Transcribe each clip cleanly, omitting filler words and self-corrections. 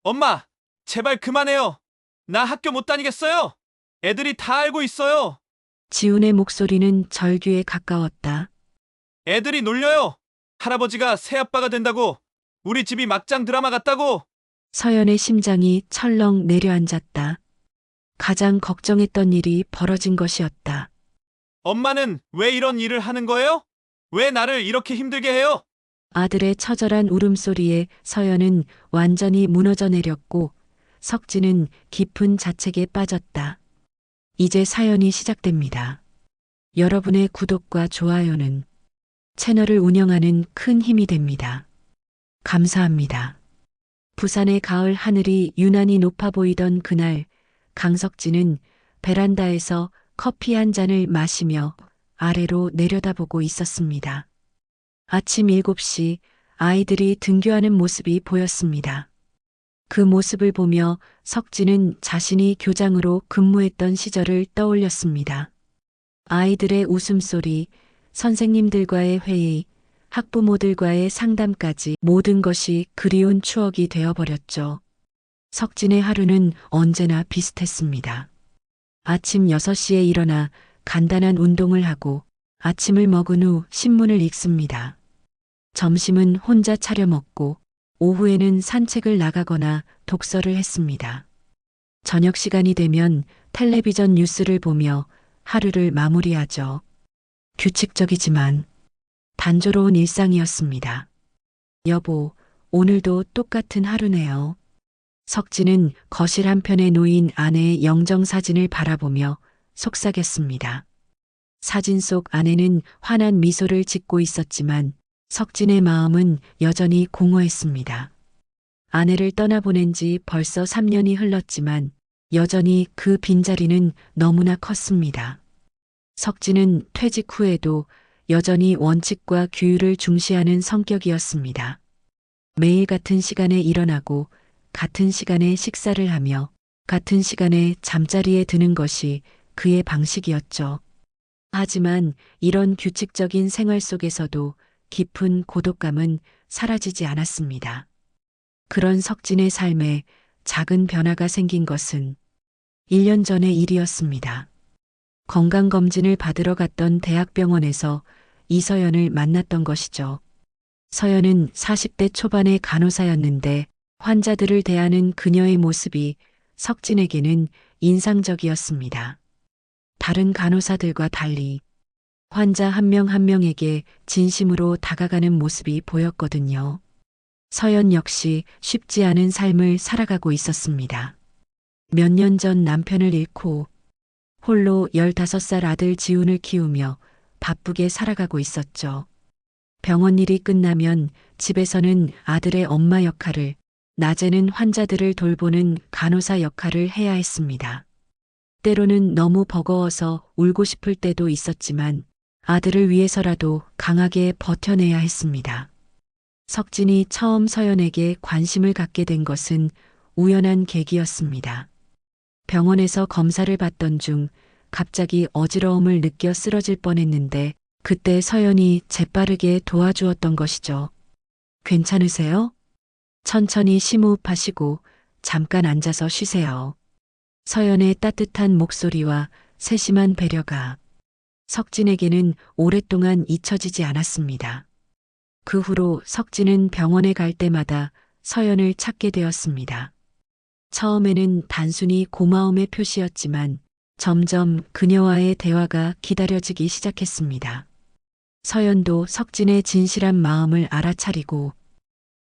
엄마, 제발 그만해요. 나 학교 못 다니겠어요. 애들이 다 알고 있어요. 지훈의 목소리는 절규에 가까웠다. 애들이 놀려요. 할아버지가 새아빠가 된다고. 우리 집이 막장 드라마 같다고. 서연의 심장이 철렁 내려앉았다. 가장 걱정했던 일이 벌어진 것이었다. 엄마는 왜 이런 일을 하는 거예요? 왜 나를 이렇게 힘들게 해요? 아들의 처절한 울음소리에 서연은 완전히 무너져 내렸고 석진은 깊은 자책에 빠졌다. 이제 사연이 시작됩니다. 여러분의 구독과 좋아요는 채널을 운영하는 큰 힘이 됩니다. 감사합니다. 부산의 가을 하늘이 유난히 높아 보이던 그날, 강석진은 베란다에서 커피 한 잔을 마시며 아래로 내려다보고 있었습니다. 아침 7시 아이들이 등교하는 모습이 보였습니다. 그 모습을 보며 석진은 자신이 교장으로 근무했던 시절을 떠올렸습니다. 아이들의 웃음소리, 선생님들과의 회의, 학부모들과의 상담까지 모든 것이 그리운 추억이 되어버렸죠. 석진의 하루는 언제나 비슷했습니다. 아침 6시에 일어나 간단한 운동을 하고 아침을 먹은 후 신문을 읽습니다. 점심은 혼자 차려 먹고 오후에는 산책을 나가거나 독서를 했습니다. 저녁 시간이 되면 텔레비전 뉴스를 보며 하루를 마무리하죠. 규칙적이지만 단조로운 일상이었습니다. 여보, 오늘도 똑같은 하루네요. 석진은 거실 한편에 놓인 아내의 영정사진을 바라보며 속삭였습니다. 사진 속 아내는 환한 미소를 짓고 있었지만 석진의 마음은 여전히 공허했습니다. 아내를 떠나보낸 지 벌써 3년이 흘렀지만 여전히 그 빈자리는 너무나 컸습니다. 석진은 퇴직 후에도 여전히 원칙과 규율을 중시하는 성격이었습니다. 매일 같은 시간에 일어나고 같은 시간에 식사를 하며 같은 시간에 잠자리에 드는 것이 그의 방식이었죠. 하지만 이런 규칙적인 생활 속에서도 깊은 고독감은 사라지지 않았습니다. 그런 석진의 삶에 작은 변화가 생긴 것은 1년 전의 일이었습니다. 건강검진을 받으러 갔던 대학병원에서 이서연을 만났던 것이죠. 서연은 40대 초반의 간호사였는데 환자들을 대하는 그녀의 모습이 석진에게는 인상적이었습니다. 다른 간호사들과 달리 환자 한 명 한 명에게 진심으로 다가가는 모습이 보였거든요. 서연 역시 쉽지 않은 삶을 살아가고 있었습니다. 몇 년 전 남편을 잃고 홀로 15살 아들 지훈을 키우며 바쁘게 살아가고 있었죠. 병원 일이 끝나면 집에서는 아들의 엄마 역할을, 낮에는 환자들을 돌보는 간호사 역할을 해야 했습니다. 때로는 너무 버거워서 울고 싶을 때도 있었지만 아들을 위해서라도 강하게 버텨내야 했습니다. 석진이 처음 서연에게 관심을 갖게 된 것은 우연한 계기였습니다. 병원에서 검사를 받던 중 갑자기 어지러움을 느껴 쓰러질 뻔했는데 그때 서연이 재빠르게 도와주었던 것이죠. 괜찮으세요? 천천히 심호흡하시고 잠깐 앉아서 쉬세요. 서연의 따뜻한 목소리와 세심한 배려가 석진에게는 오랫동안 잊혀지지 않았습니다. 그 후로 석진은 병원에 갈 때마다 서연을 찾게 되었습니다. 처음에는 단순히 고마움의 표시였지만 점점 그녀와의 대화가 기다려지기 시작했습니다. 서연도 석진의 진실한 마음을 알아차리고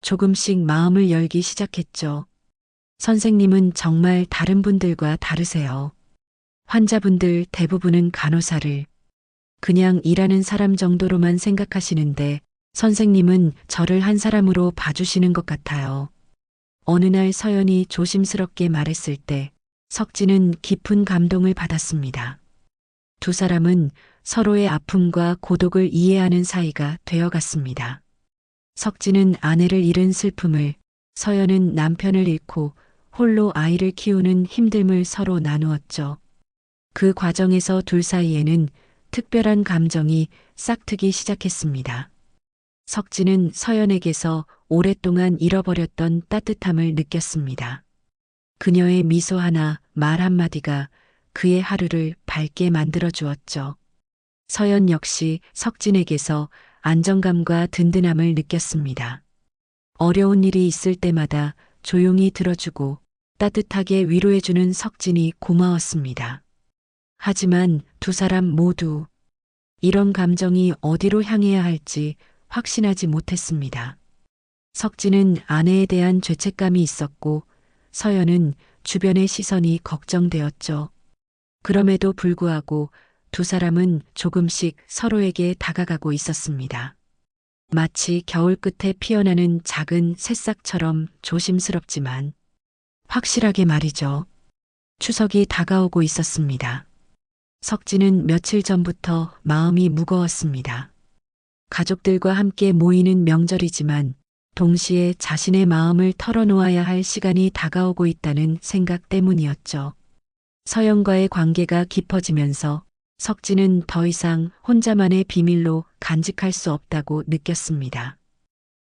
조금씩 마음을 열기 시작했죠. 선생님은 정말 다른 분들과 다르세요. 환자분들 대부분은 간호사를 그냥 일하는 사람 정도로만 생각하시는데 선생님은 저를 한 사람으로 봐주시는 것 같아요. 어느 날 서연이 조심스럽게 말했을 때 석진은 깊은 감동을 받았습니다. 두 사람은 서로의 아픔과 고독을 이해하는 사이가 되어갔습니다. 석진은 아내를 잃은 슬픔을, 서연은 남편을 잃고 홀로 아이를 키우는 힘듦을 서로 나누었죠. 그 과정에서 둘 사이에는 특별한 감정이 싹트기 시작했습니다. 석진은 서연에게서 오랫동안 잃어버렸던 따뜻함을 느꼈습니다. 그녀의 미소 하나, 말 한마디가 그의 하루를 밝게 만들어 주었죠. 서연 역시 석진에게서 안정감과 든든함을 느꼈습니다. 어려운 일이 있을 때마다 조용히 들어주고 따뜻하게 위로해주는 석진이 고마웠습니다. 하지만 두 사람 모두 이런 감정이 어디로 향해야 할지 확신하지 못했습니다. 석진은 아내에 대한 죄책감이 있었고 서연은 주변의 시선이 걱정되었죠. 그럼에도 불구하고 두 사람은 조금씩 서로에게 다가가고 있었습니다. 마치 겨울 끝에 피어나는 작은 새싹처럼 조심스럽지만 확실하게 말이죠. 추석이 다가오고 있었습니다. 석진은 며칠 전부터 마음이 무거웠습니다. 가족들과 함께 모이는 명절이지만 동시에 자신의 마음을 털어놓아야 할 시간이 다가오고 있다는 생각 때문이었죠. 서연과의 관계가 깊어지면서 석진은 더 이상 혼자만의 비밀로 간직할 수 없다고 느꼈습니다.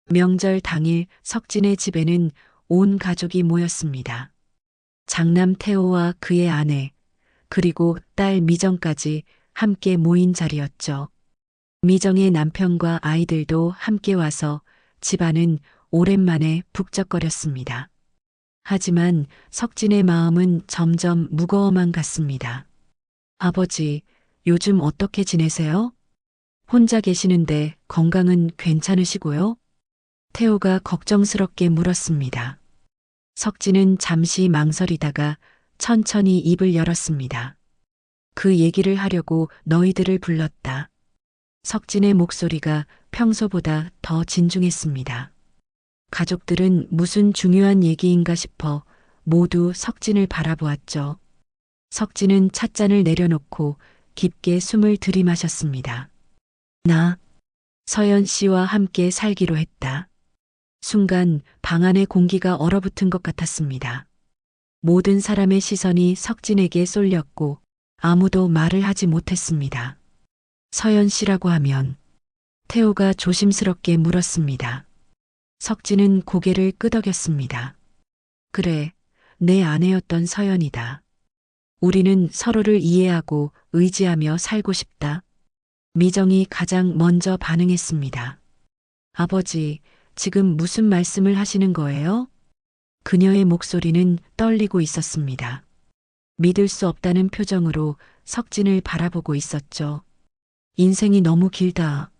명절 당일 석진의 집에는 온 가족이 모였습니다. 장남 태호와 그의 아내, 그리고 딸 미정까지 함께 모인 자리였죠. 미정의 남편과 아이들도 함께 와서 집안은 오랜만에 북적거렸습니다. 하지만 석진의 마음은 점점 무거워만 갔습니다. 아버지, 요즘 어떻게 지내세요? 혼자 계시는데 건강은 괜찮으시고요? 태호가 걱정스럽게 물었습니다. 석진은 잠시 망설이다가 천천히 입을 열었습니다. 그 얘기를 하려고 너희들을 불렀다. 석진의 목소리가 평소보다 더 진중했습니다. 가족들은 무슨 중요한 얘기인가 싶어 모두 석진을 바라보았죠. 석진은 찻잔을 내려놓고 깊게 숨을 들이마셨습니다. 나 서연 씨와 함께 살기로 했다. 순간 방 안의 공기가 얼어붙은 것 같았습니다. 모든 사람의 시선이 석진에게 쏠렸고 아무도 말을 하지 못했습니다. 서연 씨라고 하면 태호가 조심스럽게 물었습니다. 석진은 고개를 끄덕였습니다. 그래, 내 아내였던 서연이다. 우리는 서로를 이해하고 의지하며 살고 싶다. 미정이 가장 먼저 반응했습니다. 아버지, 지금 무슨 말씀을 하시는 거예요? 그녀의 목소리는 떨리고 있었습니다. 믿을 수 없다는 표정으로 석진을 바라보고 있었죠. 인생이 너무 길다.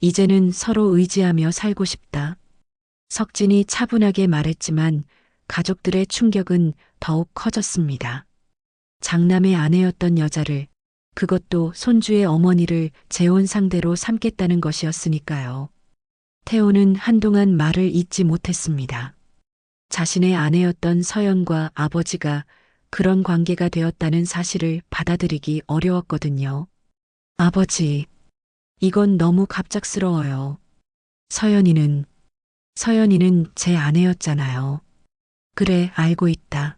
이제는 서로 의지하며 살고 싶다. 석진이 차분하게 말했지만 가족들의 충격은 더욱 커졌습니다. 장남의 아내였던 여자를, 그것도 손주의 어머니를 재혼 상대로 삼겠다는 것이었으니까요. 태호는 한동안 말을 잇지 못했습니다. 자신의 아내였던 서연과 아버지가 그런 관계가 되었다는 사실을 받아들이기 어려웠거든요. 아버지, 이건 너무 갑작스러워요. 서연이는 제 아내였잖아요. 그래, 알고 있다.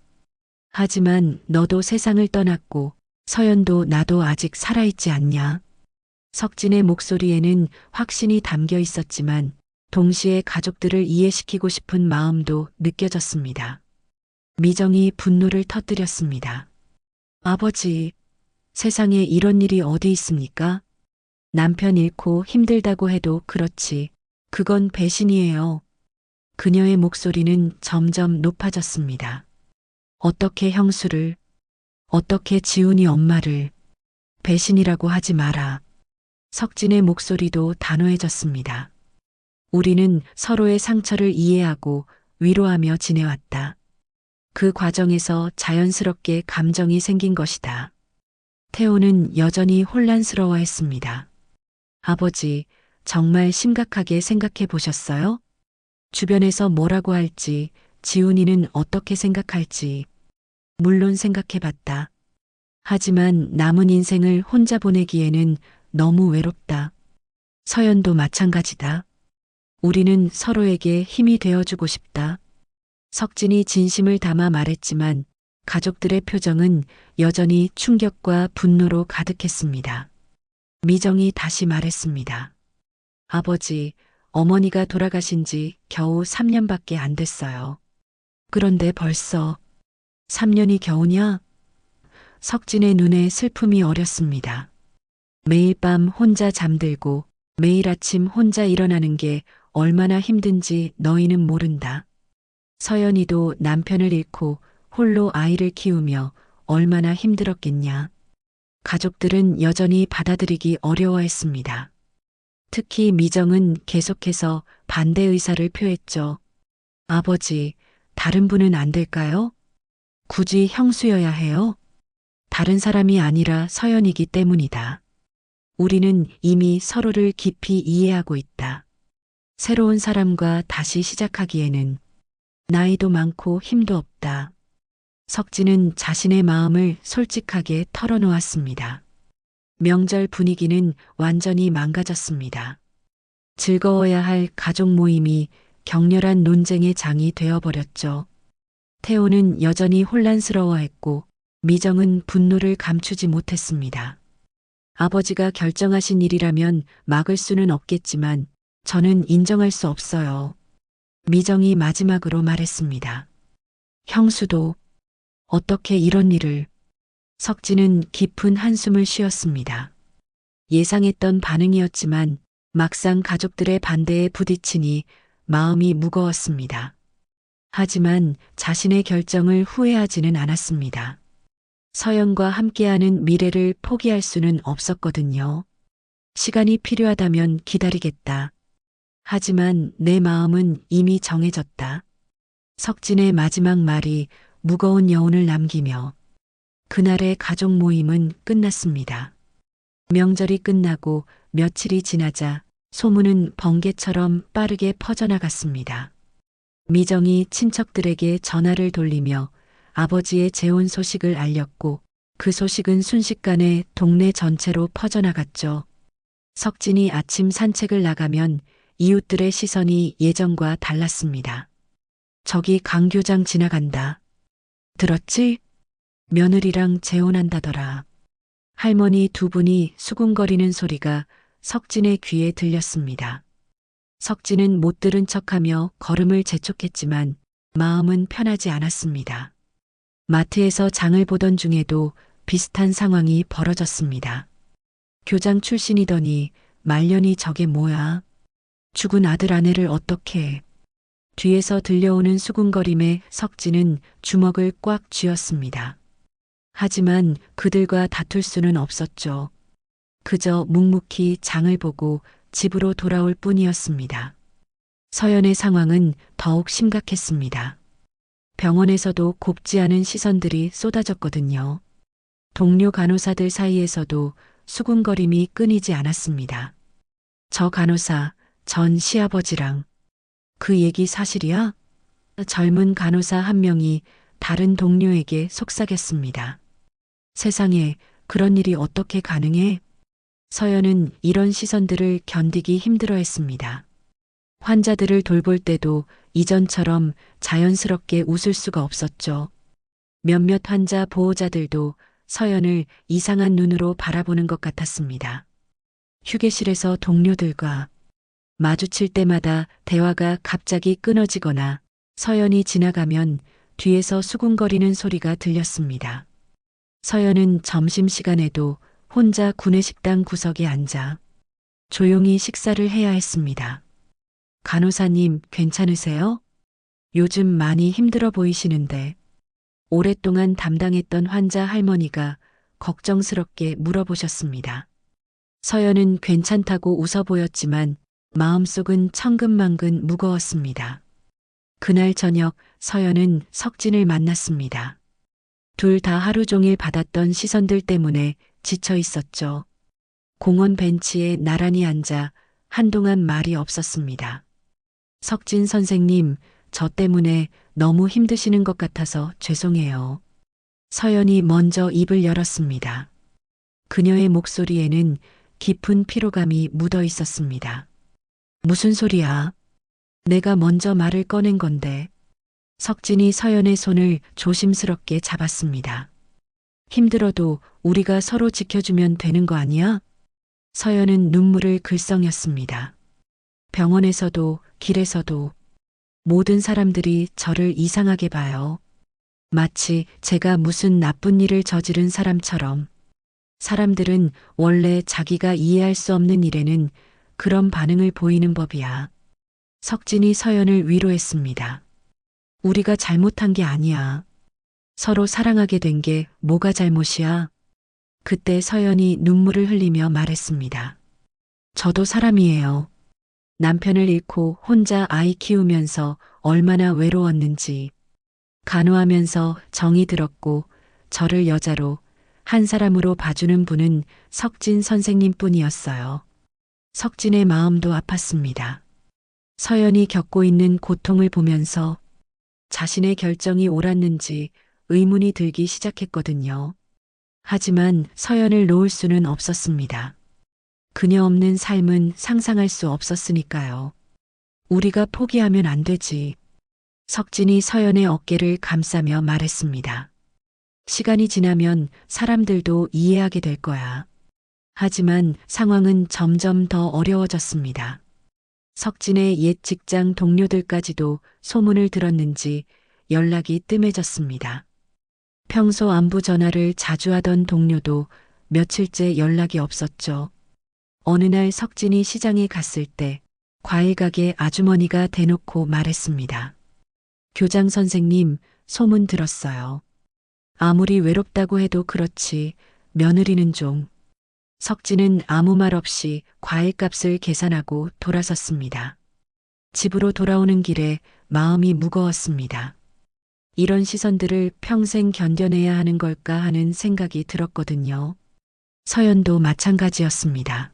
하지만 너도 세상을 떠났고 서연도 나도 아직 살아있지 않냐? 석진의 목소리에는 확신이 담겨 있었지만 동시에 가족들을 이해시키고 싶은 마음도 느껴졌습니다. 미정이 분노를 터뜨렸습니다. 아버지, 세상에 이런 일이 어디 있습니까? 남편 잃고 힘들다고 해도 그렇지. 그건 배신이에요. 그녀의 목소리는 점점 높아졌습니다. 어떻게 형수를, 어떻게 지훈이 엄마를 배신이라고 하지 마라. 석진의 목소리도 단호해졌습니다. 우리는 서로의 상처를 이해하고 위로하며 지내왔다. 그 과정에서 자연스럽게 감정이 생긴 것이다. 태호는 여전히 혼란스러워했습니다. 아버지, 정말 심각하게 생각해 보셨어요? 주변에서 뭐라고 할지, 지훈이는 어떻게 생각할지, 물론 생각해 봤다. 하지만 남은 인생을 혼자 보내기에는 너무 외롭다. 서연도 마찬가지다. 우리는 서로에게 힘이 되어주고 싶다. 석진이 진심을 담아 말했지만 가족들의 표정은 여전히 충격과 분노로 가득했습니다. 미정이 다시 말했습니다. 아버지, 어머니가 돌아가신 지 겨우 3년밖에 안 됐어요. 그런데 벌써 3년이 겨우냐? 석진의 눈에 슬픔이 어렸습니다. 매일 밤 혼자 잠들고 매일 아침 혼자 일어나는 게 얼마나 힘든지 너희는 모른다. 서연이도 남편을 잃고 홀로 아이를 키우며 얼마나 힘들었겠냐. 가족들은 여전히 받아들이기 어려워했습니다. 특히 미정은 계속해서 반대 의사를 표했죠. 아버지, 다른 분은 안 될까요? 굳이 형수여야 해요? 다른 사람이 아니라 서연이기 때문이다. 우리는 이미 서로를 깊이 이해하고 있다. 새로운 사람과 다시 시작하기에는 나이도 많고 힘도 없다. 석진은 자신의 마음을 솔직하게 털어놓았습니다. 명절 분위기는 완전히 망가졌습니다. 즐거워야 할 가족 모임이 격렬한 논쟁의 장이 되어버렸죠. 태호는 여전히 혼란스러워했고 미정은 분노를 감추지 못했습니다. 아버지가 결정하신 일이라면 막을 수는 없겠지만 저는 인정할 수 없어요. 미정이 마지막으로 말했습니다. 형수도 어떻게 이런 일을. 석진은 깊은 한숨을 쉬었습니다. 예상했던 반응이었지만 막상 가족들의 반대에 부딪히니 마음이 무거웠습니다. 하지만 자신의 결정을 후회하지는 않았습니다. 서연과 함께하는 미래를 포기할 수는 없었거든요. 시간이 필요하다면 기다리겠다. 하지만 내 마음은 이미 정해졌다. 석진의 마지막 말이 무거운 여운을 남기며 그날의 가족 모임은 끝났습니다. 명절이 끝나고 며칠이 지나자 소문은 번개처럼 빠르게 퍼져나갔습니다. 미정이 친척들에게 전화를 돌리며 아버지의 재혼 소식을 알렸고 그 소식은 순식간에 동네 전체로 퍼져나갔죠. 석진이 아침 산책을 나가면 이웃들의 시선이 예전과 달랐습니다. 저기 강 교장 지나간다. 들었지? 며느리랑 재혼한다더라. 할머니 두 분이 수군거리는 소리가 석진의 귀에 들렸습니다. 석진은 못 들은 척하며 걸음을 재촉했지만 마음은 편하지 않았습니다. 마트에서 장을 보던 중에도 비슷한 상황이 벌어졌습니다. 교장 출신이더니 말년이 저게 뭐야? 죽은 아들 아내를 어떻게 해? 뒤에서 들려오는 수군거림에 석진은 주먹을 꽉 쥐었습니다. 하지만 그들과 다툴 수는 없었죠. 그저 묵묵히 장을 보고 집으로 돌아올 뿐이었습니다. 서연의 상황은 더욱 심각했습니다. 병원에서도 곱지 않은 시선들이 쏟아졌거든요. 동료 간호사들 사이에서도 수군거림이 끊이지 않았습니다. 저 간호사, 전 시아버지랑 그 얘기 사실이야? 젊은 간호사 한 명이 다른 동료에게 속삭였습니다. 세상에 그런 일이 어떻게 가능해? 서연은 이런 시선들을 견디기 힘들어했습니다. 환자들을 돌볼 때도 이전처럼 자연스럽게 웃을 수가 없었죠. 몇몇 환자 보호자들도 서연을 이상한 눈으로 바라보는 것 같았습니다. 휴게실에서 동료들과 마주칠 때마다 대화가 갑자기 끊어지거나 서연이 지나가면 뒤에서 수군거리는 소리가 들렸습니다. 서연은 점심시간에도 혼자 구내식당 구석에 앉아 조용히 식사를 해야 했습니다. 간호사님, 괜찮으세요? 요즘 많이 힘들어 보이시는데. 오랫동안 담당했던 환자 할머니가 걱정스럽게 물어보셨습니다. 서연은 괜찮다고 웃어 보였지만 마음속은 천근만근 무거웠습니다. 그날 저녁 서연은 석진을 만났습니다. 둘 다 하루 종일 받았던 시선들 때문에 지쳐 있었죠. 공원 벤치에 나란히 앉아 한동안 말이 없었습니다. 석진 선생님, 저 때문에 너무 힘드시는 것 같아서 죄송해요. 서연이 먼저 입을 열었습니다. 그녀의 목소리에는 깊은 피로감이 묻어 있었습니다. 무슨 소리야? 내가 먼저 말을 꺼낸 건데. 석진이 서연의 손을 조심스럽게 잡았습니다. 힘들어도 우리가 서로 지켜주면 되는 거 아니야? 서연은 눈물을 글썽였습니다. 병원에서도 길에서도 모든 사람들이 저를 이상하게 봐요. 마치 제가 무슨 나쁜 일을 저지른 사람처럼. 사람들은 원래 자기가 이해할 수 없는 일에는 그런 반응을 보이는 법이야. 석진이 서연을 위로했습니다. 우리가 잘못한 게 아니야. 서로 사랑하게 된 게 뭐가 잘못이야? 그때 서연이 눈물을 흘리며 말했습니다. 저도 사람이에요. 남편을 잃고 혼자 아이 키우면서 얼마나 외로웠는지. 간호하면서 정이 들었고 저를 여자로 한 사람으로 봐주는 분은 석진 선생님 뿐이었어요. 석진의 마음도 아팠습니다. 서연이 겪고 있는 고통을 보면서 자신의 결정이 옳았는지 의문이 들기 시작했거든요. 하지만 서연을 놓을 수는 없었습니다. 그녀 없는 삶은 상상할 수 없었으니까요. 우리가 포기하면 안 되지. 석진이 서연의 어깨를 감싸며 말했습니다. 시간이 지나면 사람들도 이해하게 될 거야. 하지만 상황은 점점 더 어려워졌습니다. 석진의 옛 직장 동료들까지도 소문을 들었는지 연락이 뜸해졌습니다. 평소 안부 전화를 자주 하던 동료도 며칠째 연락이 없었죠. 어느 날 석진이 시장에 갔을 때 과일 가게 아주머니가 대놓고 말했습니다. 교장 선생님, 소문 들었어요. 아무리 외롭다고 해도 그렇지 며느리는 좀. 석진은 아무 말 없이 과일값을 계산하고 돌아섰습니다. 집으로 돌아오는 길에 마음이 무거웠습니다. 이런 시선들을 평생 견뎌내야 하는 걸까 하는 생각이 들었거든요. 서연도 마찬가지였습니다.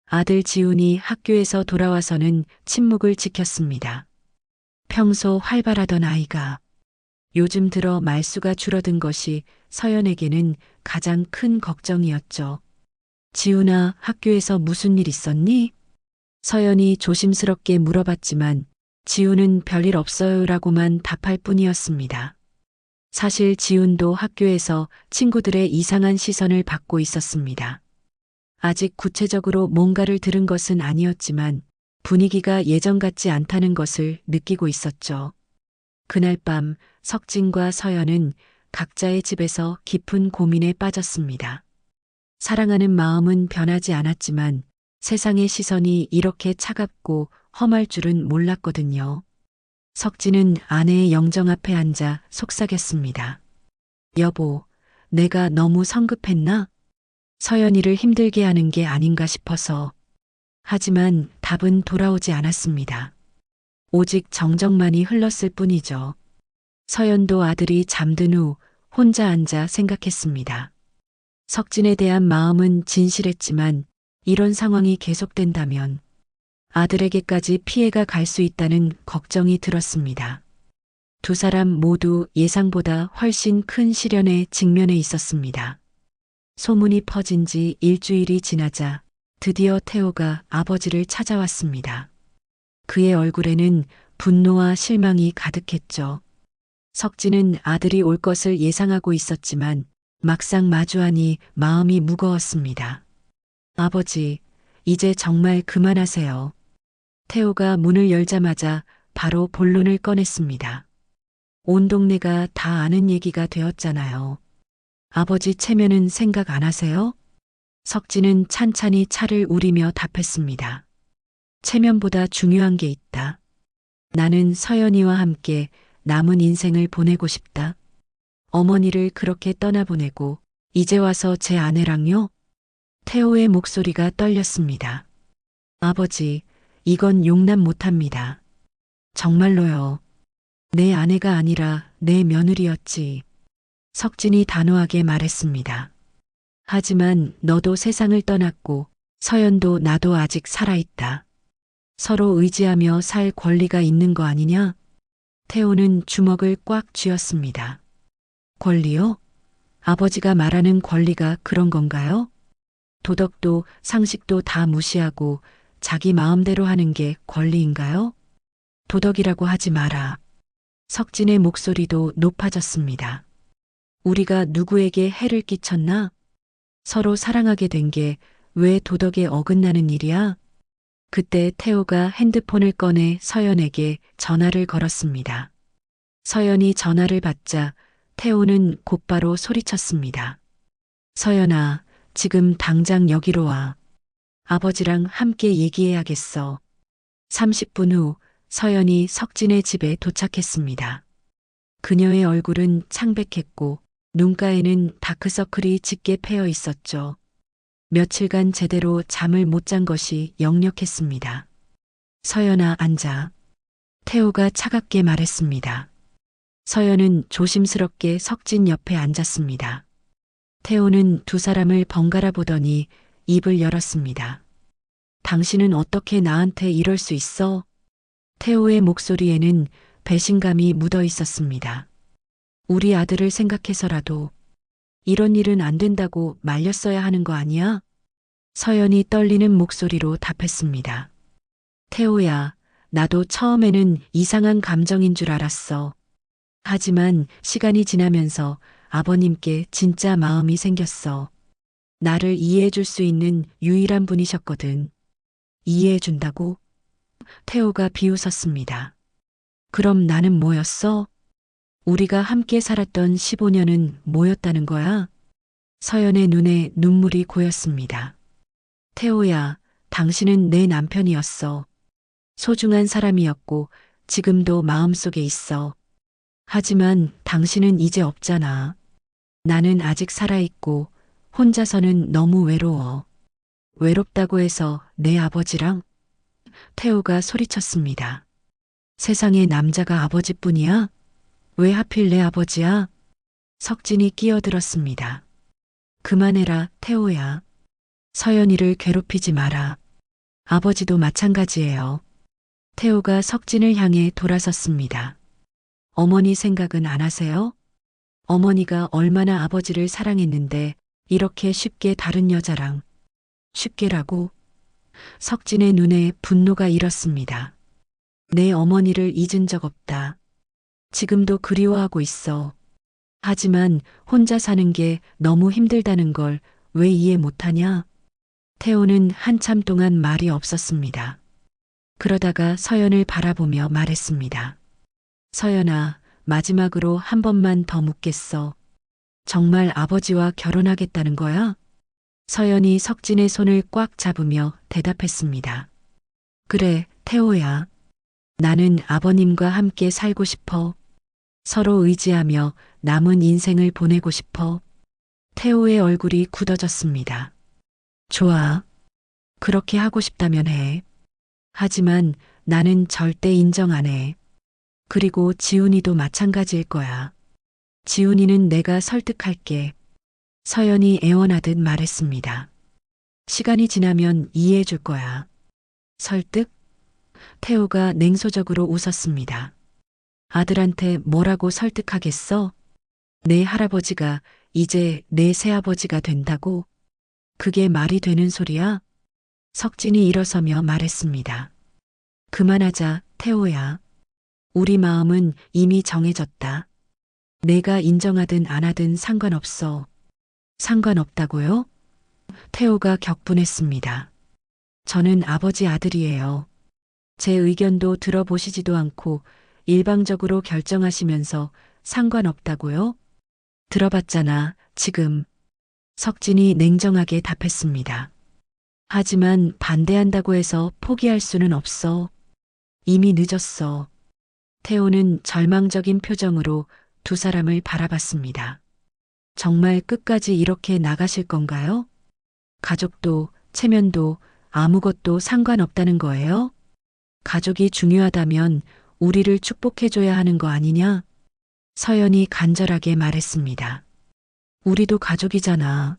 아들 지훈이 학교에서 돌아와서는 침묵을 지켰습니다. 평소 활발하던 아이가 요즘 들어 말수가 줄어든 것이 서연에게는 가장 큰 걱정이었죠. 지훈아, 학교에서 무슨 일 있었니? 서연이 조심스럽게 물어봤지만 지훈은 별일 없어요라고만 답할 뿐이었습니다. 사실 지훈도 학교에서 친구들의 이상한 시선을 받고 있었습니다. 아직 구체적으로 뭔가를 들은 것은 아니었지만 분위기가 예전 같지 않다는 것을 느끼고 있었죠. 그날 밤 석진과 서연은 각자의 집에서 깊은 고민에 빠졌습니다. 사랑하는 마음은 변하지 않았지만 세상의 시선이 이렇게 차갑고 험할 줄은 몰랐거든요. 석진은 아내의 영정 앞에 앉아 속삭였습니다. 여보, 내가 너무 성급했나? 서연이를 힘들게 하는 게 아닌가 싶어서. 하지만 답은 돌아오지 않았습니다. 오직 정적만이 흘렀을 뿐이죠. 서연도 아들이 잠든 후 혼자 앉아 생각했습니다. 석진에 대한 마음은 진실했지만 이런 상황이 계속된다면 아들에게까지 피해가 갈 수 있다는 걱정이 들었습니다. 두 사람 모두 예상보다 훨씬 큰 시련에 직면해 있었습니다. 소문이 퍼진 지 일주일이 지나자 드디어 태호가 아버지를 찾아왔습니다. 그의 얼굴에는 분노와 실망이 가득했죠. 석진은 아들이 올 것을 예상하고 있었지만 막상 마주하니 마음이 무거웠습니다. 아버지, 이제 정말 그만하세요. 태호가 문을 열자마자 바로 본론을 꺼냈습니다. 온 동네가 다 아는 얘기가 되었잖아요. 아버지 체면은 생각 안 하세요? 석진은 찬찬히 차를 우리며 답했습니다. 체면보다 중요한 게 있다. 나는 서연이와 함께 남은 인생을 보내고 싶다. 어머니를 그렇게 떠나보내고 이제 와서 제 아내랑요? 태호의 목소리가 떨렸습니다. 아버지, 이건 용납 못합니다. 정말로요. 내 아내가 아니라 내 며느리였지. 석진이 단호하게 말했습니다. 하지만 너도 세상을 떠났고 서연도 나도 아직 살아있다. 서로 의지하며 살 권리가 있는 거 아니냐? 태호는 주먹을 꽉 쥐었습니다. 권리요? 아버지가 말하는 권리가 그런 건가요? 도덕도 상식도 다 무시하고 자기 마음대로 하는 게 권리인가요? 도덕이라고 하지 마라. 석진의 목소리도 높아졌습니다. 우리가 누구에게 해를 끼쳤나? 서로 사랑하게 된 게 왜 도덕에 어긋나는 일이야? 그때 태호가 핸드폰을 꺼내 서연에게 전화를 걸었습니다. 서연이 전화를 받자 태호는 곧바로 소리쳤습니다. 서연아, 지금 당장 여기로 와. 아버지랑 함께 얘기해야겠어. 30분 후 서연이 석진의 집에 도착했습니다. 그녀의 얼굴은 창백했고 눈가에는 다크서클이 짙게 패여 있었죠. 며칠간 제대로 잠을 못 잔 것이 역력했습니다. 서연아, 앉아. 태호가 차갑게 말했습니다. 서연은 조심스럽게 석진 옆에 앉았습니다. 태호는 두 사람을 번갈아 보더니 입을 열었습니다. 당신은 어떻게 나한테 이럴 수 있어? 태호의 목소리에는 배신감이 묻어 있었습니다. 우리 아들을 생각해서라도 이런 일은 안 된다고 말렸어야 하는 거 아니야? 서연이 떨리는 목소리로 답했습니다. 태호야, 나도 처음에는 이상한 감정인 줄 알았어. 하지만 시간이 지나면서 아버님께 진짜 마음이 생겼어. 나를 이해해 줄 수 있는 유일한 분이셨거든. 이해해 준다고? 태호가 비웃었습니다. 그럼 나는 뭐였어? 우리가 함께 살았던 15년은 뭐였다는 거야? 서연의 눈에 눈물이 고였습니다. 태호야, 당신은 내 남편이었어. 소중한 사람이었고 지금도 마음속에 있어. 하지만 당신은 이제 없잖아. 나는 아직 살아있고 혼자서는 너무 외로워. 외롭다고 해서 내 아버지랑? 태호가 소리쳤습니다. 세상에 남자가 아버지뿐이야? 왜 하필 내 아버지야? 석진이 끼어들었습니다. 그만해라, 태호야. 서연이를 괴롭히지 마라. 아버지도 마찬가지예요. 태호가 석진을 향해 돌아섰습니다. 어머니 생각은 안 하세요? 어머니가 얼마나 아버지를 사랑했는데 이렇게 쉽게 다른 여자랑. 쉽게라고? 석진의 눈에 분노가 일었습니다. 내 어머니를 잊은 적 없다. 지금도 그리워하고 있어. 하지만 혼자 사는 게 너무 힘들다는 걸 왜 이해 못하냐? 태호는 한참 동안 말이 없었습니다. 그러다가 서연을 바라보며 말했습니다. 서연아, 마지막으로 한 번만 더 묻겠어. 정말 아버지와 결혼하겠다는 거야? 서연이 석진의 손을 꽉 잡으며 대답했습니다. 그래, 태호야. 나는 아버님과 함께 살고 싶어. 서로 의지하며 남은 인생을 보내고 싶어. 태호의 얼굴이 굳어졌습니다. 좋아. 그렇게 하고 싶다면 해. 하지만 나는 절대 인정 안 해. 그리고 지훈이도 마찬가지일 거야. 지훈이는 내가 설득할게. 서연이 애원하듯 말했습니다. 시간이 지나면 이해해 줄 거야. 설득? 태호가 냉소적으로 웃었습니다. 아들한테 뭐라고 설득하겠어? 내 할아버지가 이제 내 새아버지가 된다고? 그게 말이 되는 소리야? 석진이 일어서며 말했습니다. 그만하자, 태호야. 우리 마음은 이미 정해졌다. 내가 인정하든 안 하든 상관없어. 상관없다고요? 태호가 격분했습니다. 저는 아버지 아들이에요. 제 의견도 들어보시지도 않고 일방적으로 결정하시면서 상관없다고요? 들어봤잖아, 지금. 석진이 냉정하게 답했습니다. 하지만 반대한다고 해서 포기할 수는 없어. 이미 늦었어. 태호는 절망적인 표정으로 두 사람을 바라봤습니다. 정말 끝까지 이렇게 나가실 건가요? 가족도, 체면도, 아무것도 상관없다는 거예요? 가족이 중요하다면 우리를 축복해줘야 하는 거 아니냐? 서연이 간절하게 말했습니다. 우리도 가족이잖아.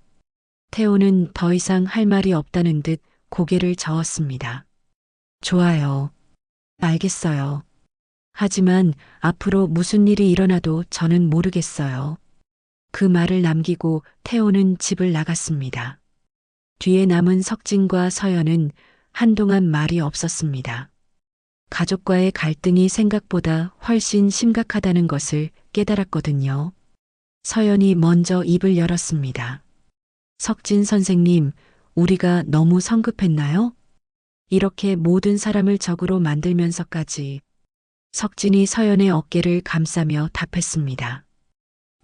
태호는 더 이상 할 말이 없다는 듯 고개를 저었습니다. 좋아요. 알겠어요. 하지만 앞으로 무슨 일이 일어나도 저는 모르겠어요. 그 말을 남기고 태호는 집을 나갔습니다. 뒤에 남은 석진과 서연은 한동안 말이 없었습니다. 가족과의 갈등이 생각보다 훨씬 심각하다는 것을 깨달았거든요. 서연이 먼저 입을 열었습니다. 석진 선생님, 우리가 너무 성급했나요? 이렇게 모든 사람을 적으로 만들면서까지. 석진이 서연의 어깨를 감싸며 답했습니다.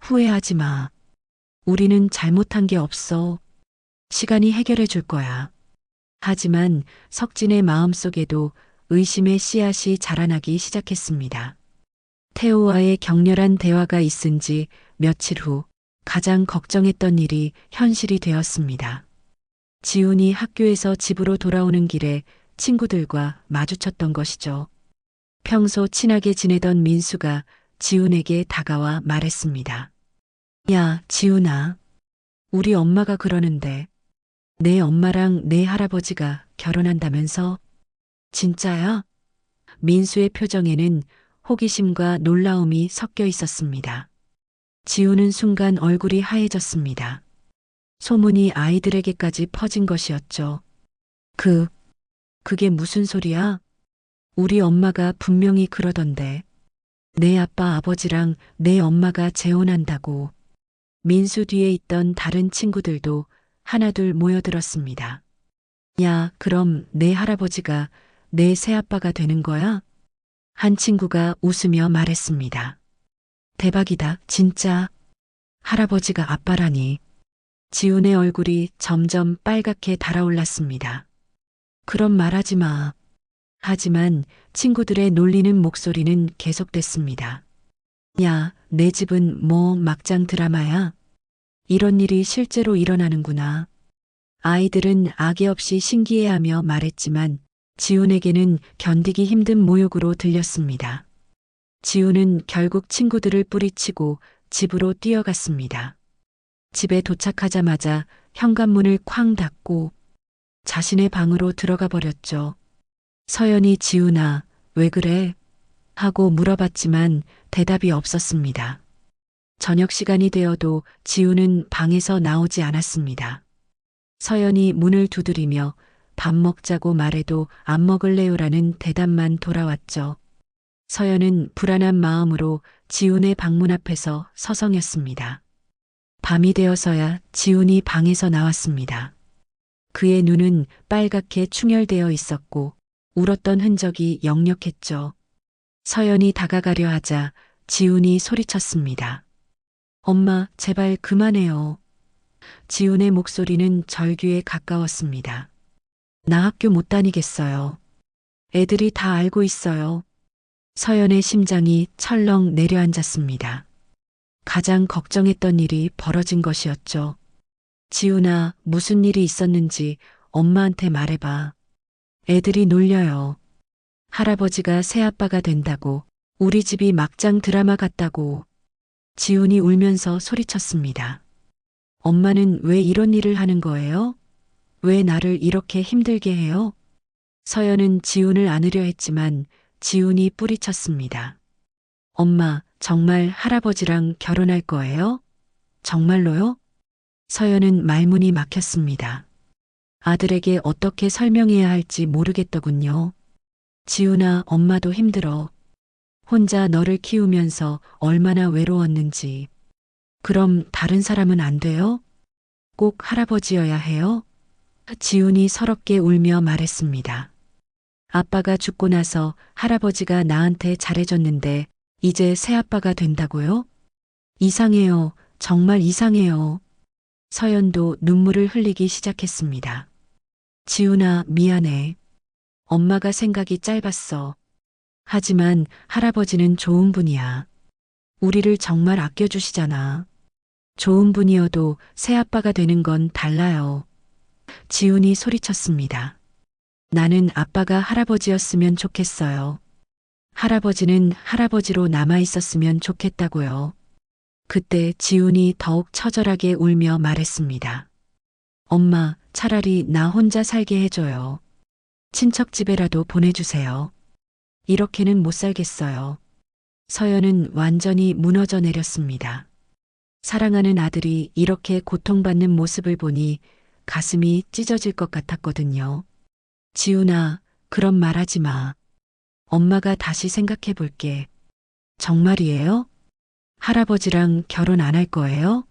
후회하지 마. 우리는 잘못한 게 없어. 시간이 해결해 줄 거야. 하지만 석진의 마음속에도 의심의 씨앗이 자라나기 시작했습니다. 태호와의 격렬한 대화가 있은 지 며칠 후 가장 걱정했던 일이 현실이 되었습니다. 지훈이 학교에서 집으로 돌아오는 길에 친구들과 마주쳤던 것이죠. 평소 친하게 지내던 민수가 지훈에게 다가와 말했습니다. 야, 지훈아. 우리 엄마가 그러는데 내 엄마랑 내 할아버지가 결혼한다면서? 진짜야? 민수의 표정에는 호기심과 놀라움이 섞여 있었습니다. 지훈은 순간 얼굴이 하얘졌습니다. 소문이 아이들에게까지 퍼진 것이었죠. 그게 무슨 소리야? 우리 엄마가 분명히 그러던데. 내 아빠 아버지랑 내 엄마가 재혼한다고. 민수 뒤에 있던 다른 친구들도 하나둘 모여들었습니다. 야, 그럼 내 할아버지가 내 새아빠가 되는 거야? 한 친구가 웃으며 말했습니다. 대박이다, 진짜. 할아버지가 아빠라니. 지훈의 얼굴이 점점 빨갛게 달아올랐습니다. 그런 말하지 마. 하지만 친구들의 놀리는 목소리는 계속됐습니다. 야, 내 집은 뭐 막장 드라마야? 이런 일이 실제로 일어나는구나. 아이들은 악의 없이 신기해하며 말했지만 지훈에게는 견디기 힘든 모욕으로 들렸습니다. 지훈은 결국 친구들을 뿌리치고 집으로 뛰어갔습니다. 집에 도착하자마자 현관문을 쾅 닫고 자신의 방으로 들어가 버렸죠. 서연이 지훈아, 왜 그래? 하고 물어봤지만 대답이 없었습니다. 저녁 시간이 되어도 지훈은 방에서 나오지 않았습니다. 서연이 문을 두드리며 밥 먹자고 말해도 안 먹을래요라는 대답만 돌아왔죠. 서연은 불안한 마음으로 지훈의 방문 앞에서 서성였습니다. 밤이 되어서야 지훈이 방에서 나왔습니다. 그의 눈은 빨갛게 충혈되어 있었고 울었던 흔적이 역력했죠. 서연이 다가가려 하자 지훈이 소리쳤습니다. 엄마, 제발 그만해요. 지훈의 목소리는 절규에 가까웠습니다. 나 학교 못 다니겠어요. 애들이 다 알고 있어요. 서연의 심장이 철렁 내려앉았습니다. 가장 걱정했던 일이 벌어진 것이었죠. 지훈아, 무슨 일이 있었는지 엄마한테 말해봐. 애들이 놀려요. 할아버지가 새아빠가 된다고, 우리 집이 막장 드라마 같다고. 지훈이 울면서 소리쳤습니다. 엄마는 왜 이런 일을 하는 거예요? 왜 나를 이렇게 힘들게 해요? 서연은 지훈을 안으려 했지만 지훈이 뿌리쳤습니다. 엄마, 정말 할아버지랑 결혼할 거예요? 정말로요? 서연은 말문이 막혔습니다. 아들에게 어떻게 설명해야 할지 모르겠더군요. 지훈아, 엄마도 힘들어. 혼자 너를 키우면서 얼마나 외로웠는지. 그럼 다른 사람은 안 돼요? 꼭 할아버지여야 해요? 지훈이 서럽게 울며 말했습니다. 아빠가 죽고 나서 할아버지가 나한테 잘해줬는데 이제 새아빠가 된다고요? 이상해요. 정말 이상해요. 서연도 눈물을 흘리기 시작했습니다. 지훈아, 미안해. 엄마가 생각이 짧았어. 하지만 할아버지는 좋은 분이야. 우리를 정말 아껴주시잖아. 좋은 분이어도 새아빠가 되는 건 달라요. 지훈이 소리쳤습니다. 나는 아빠가 할아버지였으면 좋겠어요. 할아버지는 할아버지로 남아있었으면 좋겠다고요. 그때 지훈이 더욱 처절하게 울며 말했습니다. 엄마, 차라리 나 혼자 살게 해줘요. 친척 집에라도 보내주세요. 이렇게는 못 살겠어요. 서연은 완전히 무너져 내렸습니다. 사랑하는 아들이 이렇게 고통받는 모습을 보니 가슴이 찢어질 것 같았거든요. 지훈아, 그런 말 하지 마. 엄마가 다시 생각해 볼게. 정말이에요? 할아버지랑 결혼 안 할 거예요?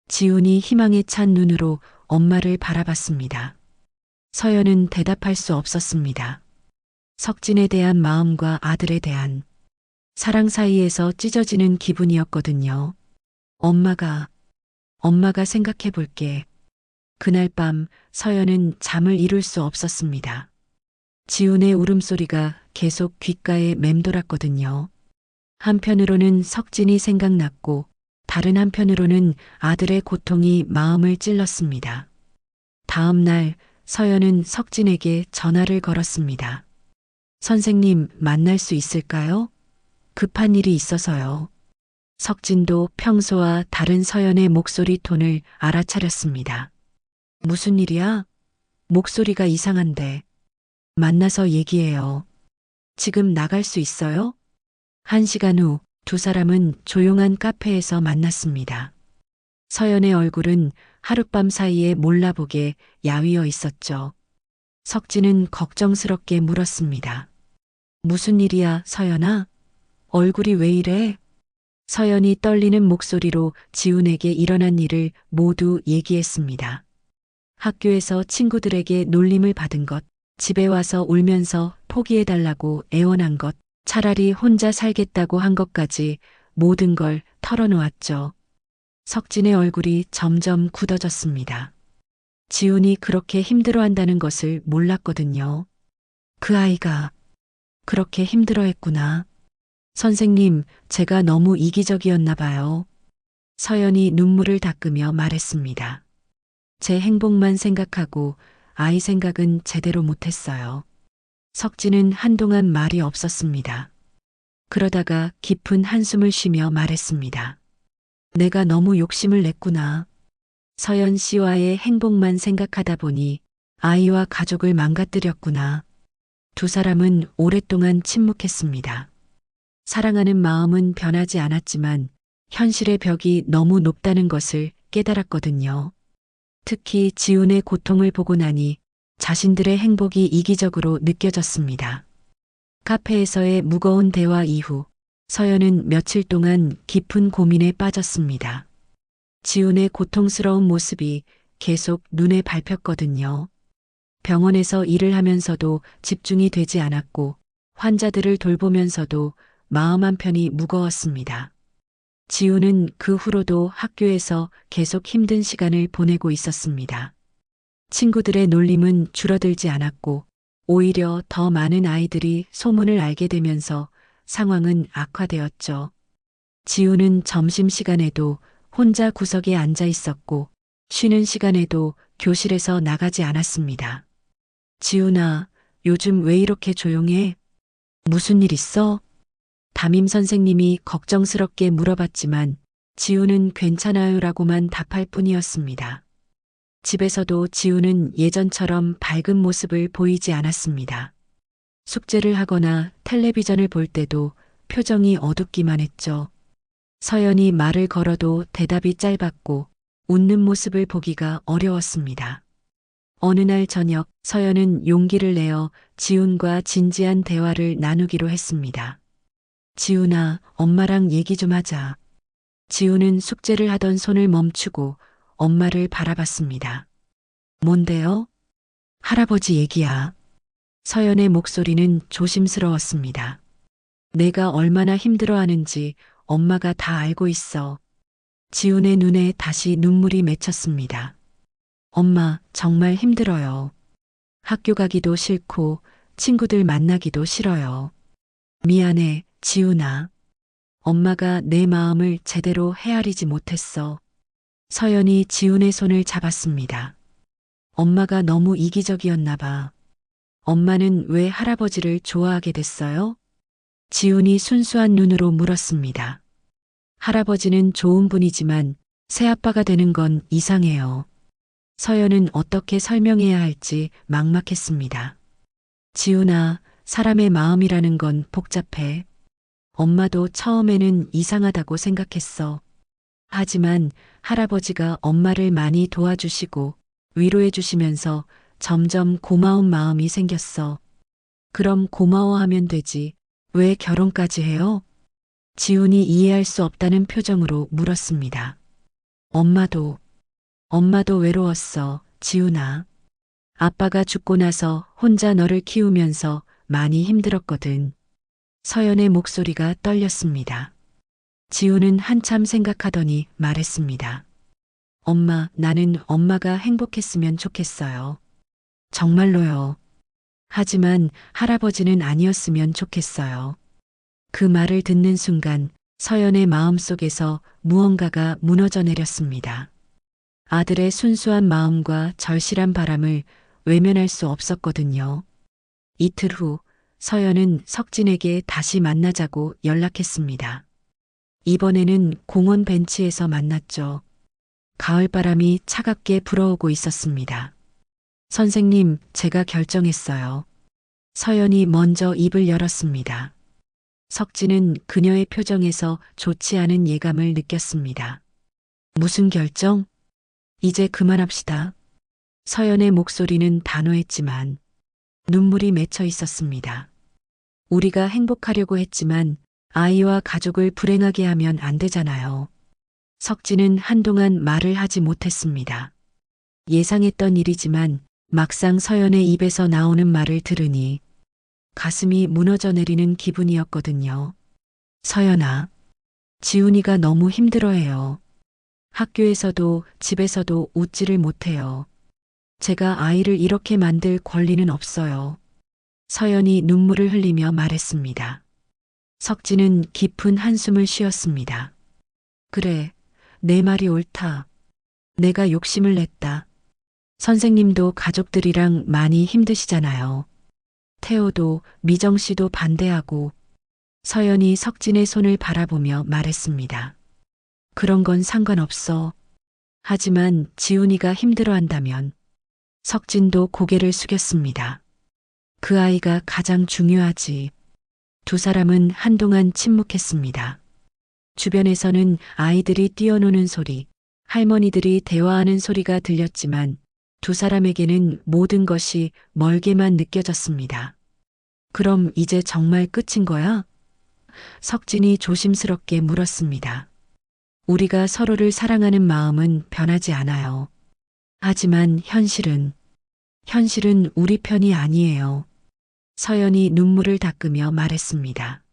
지훈이 희망에 찬 눈으로 엄마를 바라봤습니다. 서연은 대답할 수 없었습니다. 석진에 대한 마음과 아들에 대한 사랑 사이에서 찢어지는 기분이었거든요. 엄마가 생각해 볼게. 그날 밤 서연은 잠을 이룰 수 없었습니다. 지훈의 울음소리가 계속 귓가에 맴돌았거든요. 한편으로는 석진이 생각났고 다른 한편으로는 아들의 고통이 마음을 찔렀습니다. 다음 날 서연은 석진에게 전화를 걸었습니다. 선생님, 만날 수 있을까요? 급한 일이 있어서요. 석진도 평소와 다른 서연의 목소리 톤을 알아차렸습니다. 무슨 일이야? 목소리가 이상한데. 만나서 얘기해요. 지금 나갈 수 있어요? 1시간 후 두 사람은 조용한 카페에서 만났습니다. 서연의 얼굴은 하룻밤 사이에 몰라보게 야위어 있었죠. 석진은 걱정스럽게 물었습니다. 무슨 일이야, 서연아? 얼굴이 왜 이래? 서연이 떨리는 목소리로 지훈에게 일어난 일을 모두 얘기했습니다. 학교에서 친구들에게 놀림을 받은 것, 집에 와서 울면서 포기해달라고 애원한 것, 차라리 혼자 살겠다고 한 것까지 모든 걸 털어놓았죠. 석진의 얼굴이 점점 굳어졌습니다. 지훈이 그렇게 힘들어한다는 것을 몰랐거든요. 그 아이가 그렇게 힘들어했구나. 선생님, 제가 너무 이기적이었나 봐요. 서연이 눈물을 닦으며 말했습니다. 제 행복만 생각하고 아이 생각은 제대로 못했어요. 석진은 한동안 말이 없었습니다. 그러다가 깊은 한숨을 쉬며 말했습니다. 내가 너무 욕심을 냈구나. 서연 씨와의 행복만 생각하다 보니 아이와 가족을 망가뜨렸구나. 두 사람은 오랫동안 침묵했습니다. 사랑하는 마음은 변하지 않았지만 현실의 벽이 너무 높다는 것을 깨달았거든요. 특히 지훈의 고통을 보고 나니 자신들의 행복이 이기적으로 느껴졌습니다. 카페에서의 무거운 대화 이후 서연은 며칠 동안 깊은 고민에 빠졌습니다. 지훈의 고통스러운 모습이 계속 눈에 밟혔거든요. 병원에서 일을 하면서도 집중이 되지 않았고 환자들을 돌보면서도 마음 한편이 무거웠습니다. 지훈은 그 후로도 학교에서 계속 힘든 시간을 보내고 있었습니다. 친구들의 놀림은 줄어들지 않았고 오히려 더 많은 아이들이 소문을 알게 되면서 상황은 악화되었죠. 지훈은 점심시간에도 혼자 구석에 앉아 있었고 쉬는 시간에도 교실에서 나가지 않았습니다. 지훈아, 요즘 왜 이렇게 조용해? 무슨 일 있어? 담임 선생님이 걱정스럽게 물어봤지만 지훈은 괜찮아요라고만 답할 뿐이었습니다. 집에서도 지훈은 예전처럼 밝은 모습을 보이지 않았습니다. 숙제를 하거나 텔레비전을 볼 때도 표정이 어둡기만 했죠. 서연이 말을 걸어도 대답이 짧았고 웃는 모습을 보기가 어려웠습니다. 어느 날 저녁 서연은 용기를 내어 지훈과 진지한 대화를 나누기로 했습니다. 지훈아, 엄마랑 얘기 좀 하자. 지훈은 숙제를 하던 손을 멈추고 엄마를 바라봤습니다. 뭔데요? 할아버지 얘기야. 서연의 목소리는 조심스러웠습니다. 내가 얼마나 힘들어하는지 엄마가 다 알고 있어. 지훈의 눈에 다시 눈물이 맺혔습니다. 엄마, 정말 힘들어요. 학교 가기도 싫고 친구들 만나기도 싫어요. 미안해, 지훈아. 엄마가 내 마음을 제대로 헤아리지 못했어. 서연이 지훈의 손을 잡았습니다. 엄마가 너무 이기적이었나 봐. 엄마는 왜 할아버지를 좋아하게 됐어요? 지훈이 순수한 눈으로 물었습니다. 할아버지는 좋은 분이지만 새아빠가 되는 건 이상해요. 서연은 어떻게 설명해야 할지 막막했습니다. 지훈아, 사람의 마음이라는 건 복잡해. 엄마도 처음에는 이상하다고 생각했어. 하지만 할아버지가 엄마를 많이 도와주시고 위로해 주시면서 점점 고마운 마음이 생겼어. 그럼 고마워하면 되지. 왜 결혼까지 해요? 지훈이 이해할 수 없다는 표정으로 물었습니다. 엄마도 외로웠어, 지훈아. 아빠가 죽고 나서 혼자 너를 키우면서 많이 힘들었거든. 서연의 목소리가 떨렸습니다. 지우는 한참 생각하더니 말했습니다. 엄마, 나는 엄마가 행복했으면 좋겠어요. 정말로요. 하지만 할아버지는 아니었으면 좋겠어요. 그 말을 듣는 순간 서연의 마음속에서 무언가가 무너져 내렸습니다. 아들의 순수한 마음과 절실한 바람을 외면할 수 없었거든요. 이틀 후 서연은 석진에게 다시 만나자고 연락했습니다. 이번에는 공원 벤치에서 만났죠. 가을바람이 차갑게 불어오고 있었습니다. 선생님, 제가 결정했어요. 서연이 먼저 입을 열었습니다. 석진은 그녀의 표정에서 좋지 않은 예감을 느꼈습니다. 무슨 결정? 이제 그만합시다. 서연의 목소리는 단호했지만 눈물이 맺혀 있었습니다. 우리가 행복하려고 했지만 아이와 가족을 불행하게 하면 안 되잖아요. 석진은 한동안 말을 하지 못했습니다. 예상했던 일이지만 막상 서연의 입에서 나오는 말을 들으니 가슴이 무너져 내리는 기분이었거든요. 서연아, 지훈이가 너무 힘들어해요. 학교에서도 집에서도 웃지를 못해요. 제가 아이를 이렇게 만들 권리는 없어요. 서연이 눈물을 흘리며 말했습니다. 석진은 깊은 한숨을 쉬었습니다. 그래, 내 말이 옳다. 내가 욕심을 냈다. 선생님도 가족들이랑 많이 힘드시잖아요. 태호도 미정 씨도 반대하고. 서연이 석진의 손을 바라보며 말했습니다. 그런 건 상관없어. 하지만 지훈이가 힘들어한다면. 석진도 고개를 숙였습니다. 그 아이가 가장 중요하지. 두 사람은 한동안 침묵했습니다. 주변에서는 아이들이 뛰어노는 소리, 할머니들이 대화하는 소리가 들렸지만 두 사람에게는 모든 것이 멀게만 느껴졌습니다. 그럼 이제 정말 끝인 거야? 석진이 조심스럽게 물었습니다. 우리가 서로를 사랑하는 마음은 변하지 않아요. 하지만 현실은 우리 편이 아니에요. 서연이 눈물을 닦으며 말했습니다.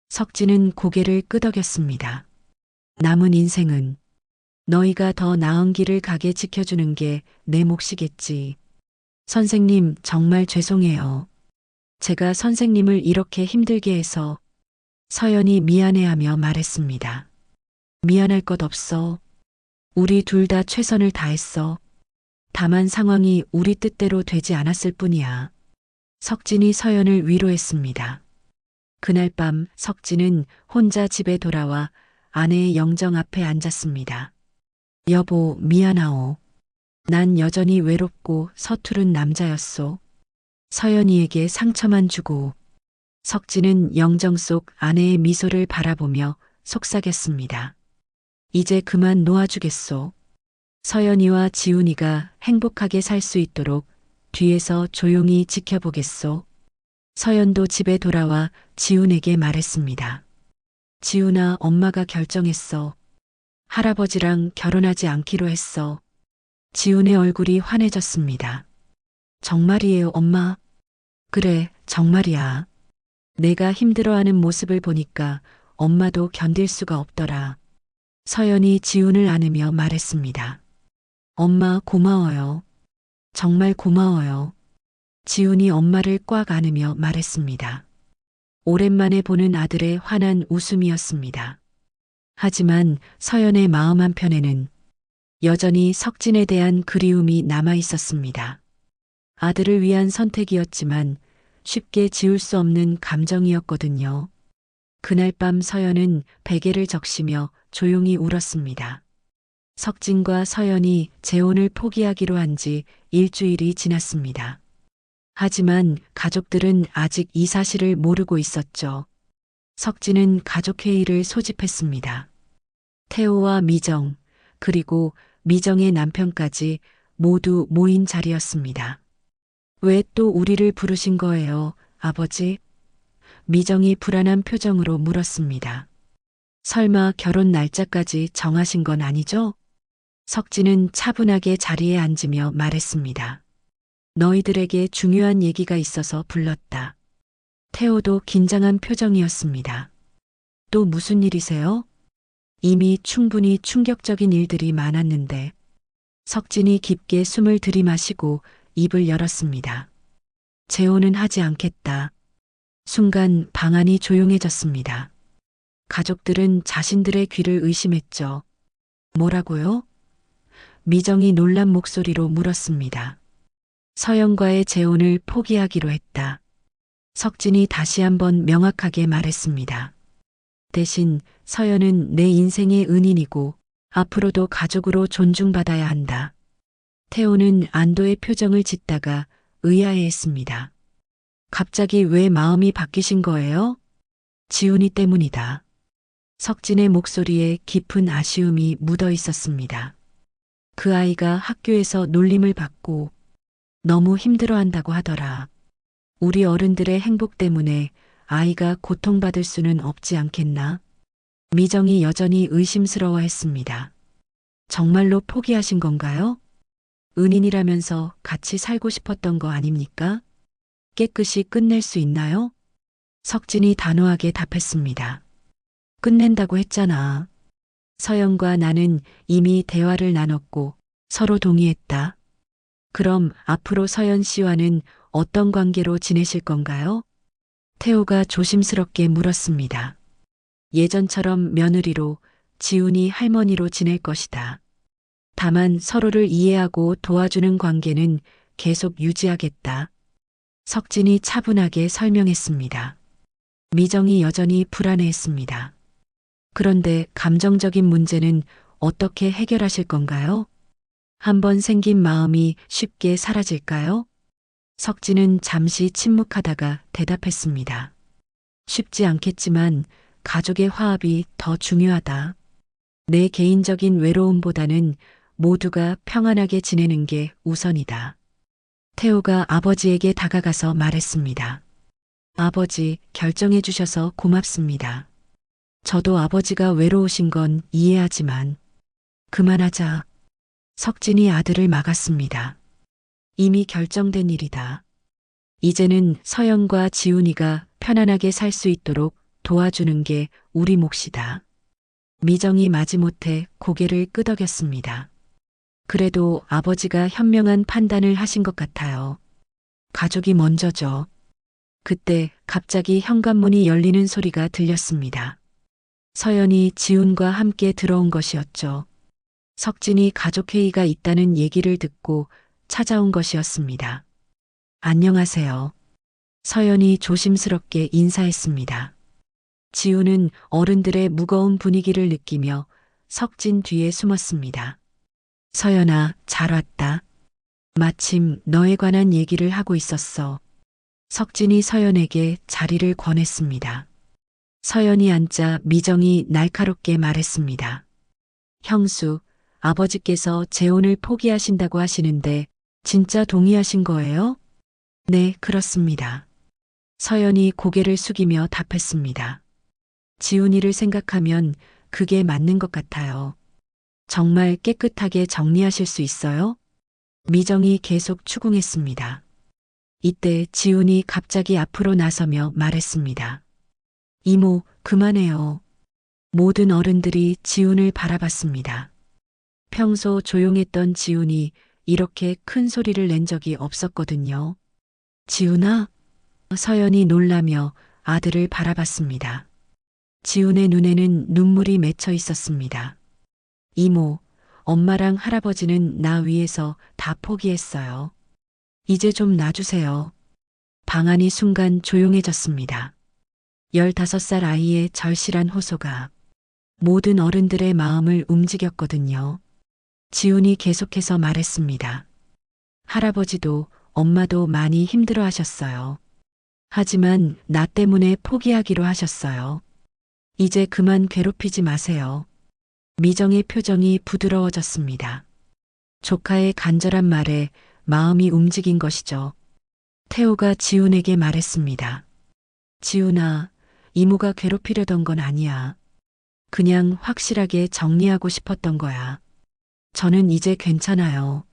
석진은 고개를 끄덕였습니다. 남은 인생은 너희가 더 나은 길을 가게 지켜주는 게 내 몫이겠지. 선생님, 정말 죄송해요. 제가 선생님을 이렇게 힘들게 해서. 서연이 미안해하며 말했습니다. 미안할 것 없어. 우리 둘 다 최선을 다했어. 다만 상황이 우리 뜻대로 되지 않았을 뿐이야. 석진이 서연을 위로했습니다. 그날 밤 석진은 혼자 집에 돌아와 아내의 영정 앞에 앉았습니다. 여보, 미안하오. 난 여전히 외롭고 서투른 남자였소. 서연이에게 상처만 주고. 석진은 영정 속 아내의 미소를 바라보며 속삭였습니다. 이제 그만 놓아주겠소. 서연이와 지훈이가 행복하게 살 수 있도록 뒤에서 조용히 지켜보겠소. 서연도 집에 돌아와 지훈에게 말했습니다. 지훈아, 엄마가 결정했어. 할아버지랑 결혼하지 않기로 했어. 지훈의 얼굴이 환해졌습니다. 정말이에요, 엄마? 그래, 정말이야. 내가 힘들어하는 모습을 보니까 엄마도 견딜 수가 없더라. 서연이 지훈을 안으며 말했습니다. 엄마, 고마워요. 정말 고마워요. 지훈이 엄마를 꽉 안으며 말했습니다. 오랜만에 보는 아들의 환한 웃음이었습니다. 하지만 서연의 마음 한편에는 여전히 석진에 대한 그리움이 남아 있었습니다. 아들을 위한 선택이었지만 쉽게 지울 수 없는 감정이었거든요. 그날 밤 서연은 베개를 적시며 조용히 울었습니다. 석진과 서연이 재혼을 포기하기로 한 지 일주일이 지났습니다. 하지만 가족들은 아직 이 사실을 모르고 있었죠. 석진은 가족회의를 소집했습니다. 태호와 미정, 그리고 미정의 남편까지 모두 모인 자리였습니다. 왜 또 우리를 부르신 거예요, 아버지? 미정이 불안한 표정으로 물었습니다. 설마 결혼 날짜까지 정하신 건 아니죠? 석진은 차분하게 자리에 앉으며 말했습니다. 너희들에게 중요한 얘기가 있어서 불렀다. 태호도 긴장한 표정이었습니다. 또 무슨 일이세요? 이미 충분히 충격적인 일들이 많았는데 석진이 깊게 숨을 들이마시고 입을 열었습니다. 재혼은 하지 않겠다. 순간 방 안이 조용해졌습니다. 가족들은 자신들의 귀를 의심했죠. 뭐라고요? 미정이 놀란 목소리로 물었습니다. 서연과의 재혼을 포기하기로 했다. 석진이 다시 한번 명확하게 말했습니다. 대신 서연은 내 인생의 은인이고 앞으로도 가족으로 존중받아야 한다. 태호는 안도의 표정을 짓다가 의아해했습니다. 갑자기 왜 마음이 바뀌신 거예요? 지훈이 때문이다. 석진의 목소리에 깊은 아쉬움이 묻어 있었습니다. 그 아이가 학교에서 놀림을 받고 너무 힘들어한다고 하더라. 우리 어른들의 행복 때문에 아이가 고통받을 수는 없지 않겠나? 미정이 여전히 의심스러워했습니다. 정말로 포기하신 건가요? 은인이라면서 같이 살고 싶었던 거 아닙니까? 깨끗이 끝낼 수 있나요? 석진이 단호하게 답했습니다. 끝낸다고 했잖아. 서연과 나는 이미 대화를 나눴고 서로 동의했다. 그럼 앞으로 서연 씨와는 어떤 관계로 지내실 건가요? 태호가 조심스럽게 물었습니다. 예전처럼 며느리로, 지훈이 할머니로 지낼 것이다. 다만 서로를 이해하고 도와주는 관계는 계속 유지하겠다. 석진이 차분하게 설명했습니다. 미정이 여전히 불안해했습니다. 그런데 감정적인 문제는 어떻게 해결하실 건가요? 한번 생긴 마음이 쉽게 사라질까요? 석진은 잠시 침묵하다가 대답했습니다. 쉽지 않겠지만 가족의 화합이 더 중요하다. 내 개인적인 외로움보다는 모두가 평안하게 지내는 게 우선이다. 태호가 아버지에게 다가가서 말했습니다. 아버지, 결정해 주셔서 고맙습니다. 저도 아버지가 외로우신 건 이해하지만 그만하자. 석진이 아들을 막았습니다. 이미 결정된 일이다. 이제는 서연과 지훈이가 편안하게 살 수 있도록 도와주는 게 우리 몫이다. 미정이 마지못해 고개를 끄덕였습니다. 그래도 아버지가 현명한 판단을 하신 것 같아요. 가족이 먼저죠. 그때 갑자기 현관문이 열리는 소리가 들렸습니다. 서연이 지훈과 함께 들어온 것이었죠. 석진이 가족회의가 있다는 얘기를 듣고 찾아온 것이었습니다. 안녕하세요. 서연이 조심스럽게 인사했습니다. 지훈은 어른들의 무거운 분위기를 느끼며 석진 뒤에 숨었습니다. 서연아, 잘 왔다. 마침 너에 관한 얘기를 하고 있었어. 석진이 서연에게 자리를 권했습니다. 서연이 앉자 미정이 날카롭게 말했습니다. 형수, 아버지께서 재혼을 포기하신다고 하시는데 진짜 동의하신 거예요? 네, 그렇습니다. 서연이 고개를 숙이며 답했습니다. 지훈이를 생각하면 그게 맞는 것 같아요. 정말 깨끗하게 정리하실 수 있어요? 미정이 계속 추궁했습니다. 이때 지훈이 갑자기 앞으로 나서며 말했습니다. 이모, 그만해요. 모든 어른들이 지훈을 바라봤습니다. 평소 조용했던 지훈이 이렇게 큰 소리를 낸 적이 없었거든요. 지훈아? 서연이 놀라며 아들을 바라봤습니다. 지훈의 눈에는 눈물이 맺혀 있었습니다. 이모, 엄마랑 할아버지는 나 위해서 다 포기했어요. 이제 좀 놔주세요. 방 안이 순간 조용해졌습니다. 15살 아이의 절실한 호소가 모든 어른들의 마음을 움직였거든요. 지훈이 계속해서 말했습니다. 할아버지도 엄마도 많이 힘들어 하셨어요. 하지만 나 때문에 포기하기로 하셨어요. 이제 그만 괴롭히지 마세요. 미정의 표정이 부드러워졌습니다. 조카의 간절한 말에 마음이 움직인 것이죠. 태호가 지훈에게 말했습니다. 지훈아, 이모가 괴롭히려던 건 아니야. 그냥 확실하게 정리하고 싶었던 거야. 저는 이제 괜찮아요.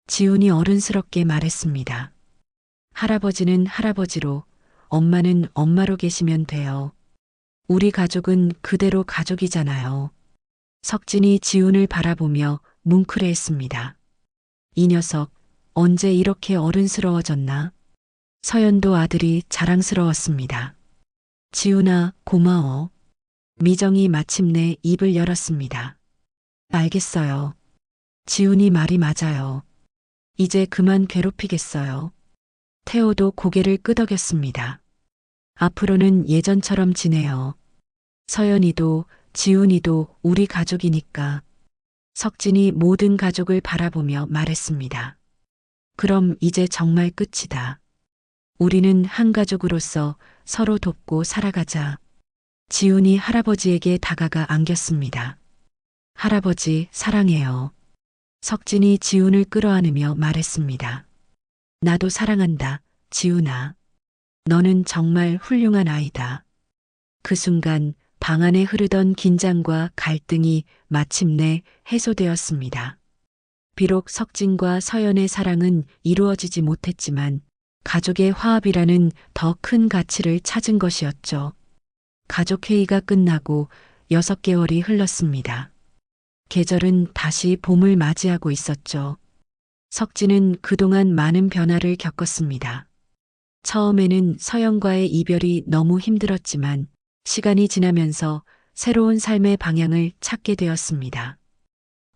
지훈이 어른스럽게 말했습니다. 할아버지는 할아버지로, 엄마는 엄마로 계시면 돼요. 우리 가족은 그대로 가족이잖아요. 석진이 지훈을 바라보며 뭉클해했습니다. 이 녀석 언제 이렇게 어른스러워졌나? 서연도 아들이 자랑스러웠습니다. 지훈아, 고마워. 미정이 마침내 입을 열었습니다. 알겠어요. 지훈이 말이 맞아요. 이제 그만 괴롭히겠어요. 태호도 고개를 끄덕였습니다. 앞으로는 예전처럼 지내요. 서연이도 지훈이도 우리 가족이니까. 석진이 모든 가족을 바라보며 말했습니다. 그럼 이제 정말 끝이다. 우리는 한 가족으로서 서로 돕고 살아가자. 지훈이 할아버지에게 다가가 안겼습니다. 할아버지, 사랑해요. 석진이 지훈을 끌어안으며 말했습니다. 나도 사랑한다, 지훈아. 너는 정말 훌륭한 아이다. 그 순간 방 안에 흐르던 긴장과 갈등이 마침내 해소되었습니다. 비록 석진과 서연의 사랑은 이루어지지 못했지만 가족의 화합이라는 더 큰 가치를 찾은 것이었죠. 가족회의가 끝나고 6개월이 흘렀습니다. 계절은 다시 봄을 맞이하고 있었죠. 석진은 그동안 많은 변화를 겪었습니다. 처음에는 서연과의 이별이 너무 힘들었지만 시간이 지나면서 새로운 삶의 방향을 찾게 되었습니다.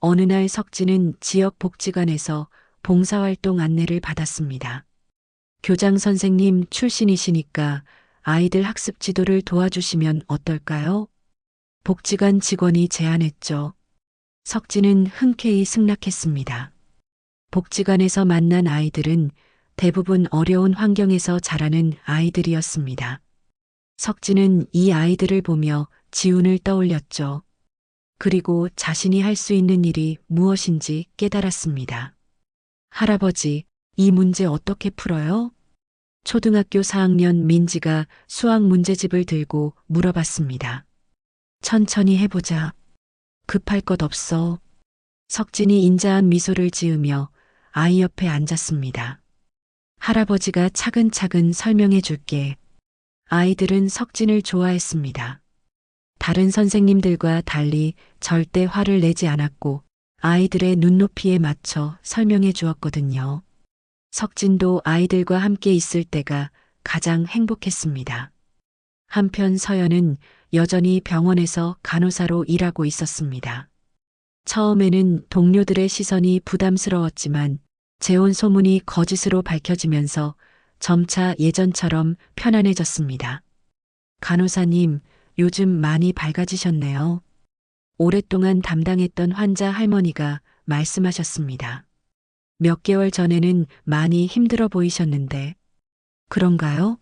어느 날 석진은 지역 복지관에서 봉사활동 안내를 받았습니다. 교장 선생님 출신이시니까 아이들 학습 지도를 도와주시면 어떨까요? 복지관 직원이 제안했죠. 석진은 흔쾌히 승낙했습니다. 복지관에서 만난 아이들은 대부분 어려운 환경에서 자라는 아이들이었습니다. 석진은 이 아이들을 보며 지훈을 떠올렸죠. 그리고 자신이 할 수 있는 일이 무엇인지 깨달았습니다. 할아버지, 이 문제 어떻게 풀어요? 초등학교 4학년 민지가 수학 문제집을 들고 물어봤습니다. 천천히 해보자. 급할 것 없어. 석진이 인자한 미소를 지으며 아이 옆에 앉았습니다. 할아버지가 차근차근 설명해 줄게. 아이들은 석진을 좋아했습니다. 다른 선생님들과 달리 절대 화를 내지 않았고 아이들의 눈높이에 맞춰 설명해 주었거든요. 석진도 아이들과 함께 있을 때가 가장 행복했습니다. 한편 서연은 여전히 병원에서 간호사로 일하고 있었습니다. 처음에는 동료들의 시선이 부담스러웠지만 재혼 소문이 거짓으로 밝혀지면서 점차 예전처럼 편안해졌습니다. 간호사님, 요즘 많이 밝아지셨네요. 오랫동안 담당했던 환자 할머니가 말씀하셨습니다. 몇 개월 전에는 많이 힘들어 보이셨는데, 그런가요?